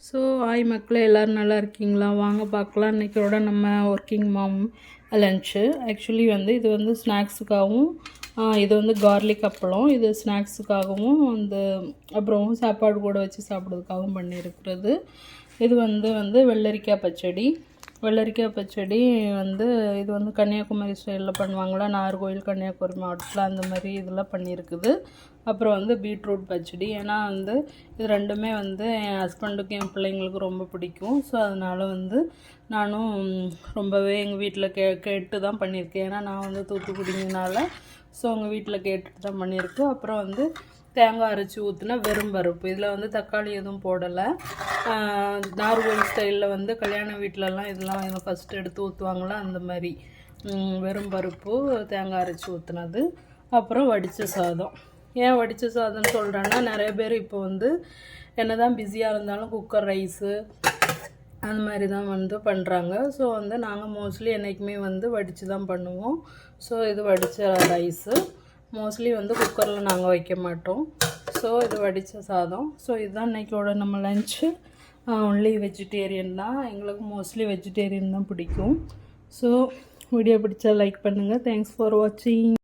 So hi மக்களே, எல்லோரும் நல்லா இருக்கீங்களா? வாங்க பார்க்கலாம். இன்றைக்கோட நம்ம ஒர்க்கிங் மாம் லன்ச்சு. ஆக்சுவலி வந்து இது வந்து ஸ்நாக்ஸுக்காகவும், இது வந்து கார்லிக் அப்பளம், இது ஸ்நாக்ஸுக்காகவும் அப்புறம் சாப்பாடு கூட வச்சு சாப்பிட்றதுக்காகவும் பண்ணியிருக்கிறது. இது வந்து வெள்ளரிக்காய் பச்சடி. வெள்ளரிக்காய் பச்சடி வந்து இது வந்து கன்னியாகுமரி ஸ்டைலில் பண்ணுவாங்களா, நாகர்கோவில் கன்னியாகுமரி மாவட்டத்தில் அந்த மாதிரி இதெல்லாம் பண்ணியிருக்குது. அப்புறம் வந்து பீட்ரூட் பச்சடி. ஏன்னா வந்து இது ரெண்டுமே வந்து என் ஹஸ்பண்டுக்கும் என் பிள்ளைங்களுக்கும் ரொம்ப பிடிக்கும். ஸோ அதனால் வந்து நானும் ரொம்பவே எங்கள் வீட்டில் கேட்டு தான் பண்ணியிருக்கேன். ஏன்னா நான் வந்து தூத்துக்குடிங்கனால ஸோ உங்கள் வீட்டில் கேட்டுட்டு தான் பண்ணியிருக்கேன். அப்புறம் வந்து தேங்காய் அரைச்சி ஊற்றினா வெறும் பருப்பு. இதில் வந்து தக்காளி எதுவும் போடலை. நார்கோயில் ஸ்டைலில் வந்து கல்யாண வீட்டிலலாம் இதெல்லாம் ஃபஸ்ட்டு எடுத்து ஊற்றுவாங்களா, அந்த மாதிரி வெறும் பருப்பு தேங்காய் அரைச்சி ஊற்றுனது. அப்புறம் வடித்த சாதம். ஏன் வடித்த சாதம்னு சொல்கிறேன்னா, நிறைய பேர் இப்போ வந்து என்ன தான் பிஸியாக இருந்தாலும் குக்கர் ரைஸு அந்த மாதிரி தான் வந்து பண்ணுறாங்க. ஸோ வந்து நாங்கள் மோஸ்ட்லி என்றைக்குமே வந்து வடித்து தான் பண்ணுவோம். ஸோ இது வடித்த ரைஸு. மோஸ்ட்லி வந்து குக்கரில் நாங்கள் வைக்க மாட்டோம். ஸோ இது வடித்த சாதம். ஸோ இதுதான் இன்றைக்கோட நம்ம லன்ச்சு. ஒன்லி வெஜிடேரியன் தான். எங்களுக்கு மோஸ்ட்லி வெஜிடேரியன் தான் பிடிக்கும். ஸோ வீடியோ பிடிச்சா லைக் பண்ணுங்கள். தேங்க்ஸ் ஃபார் வாட்சிங்.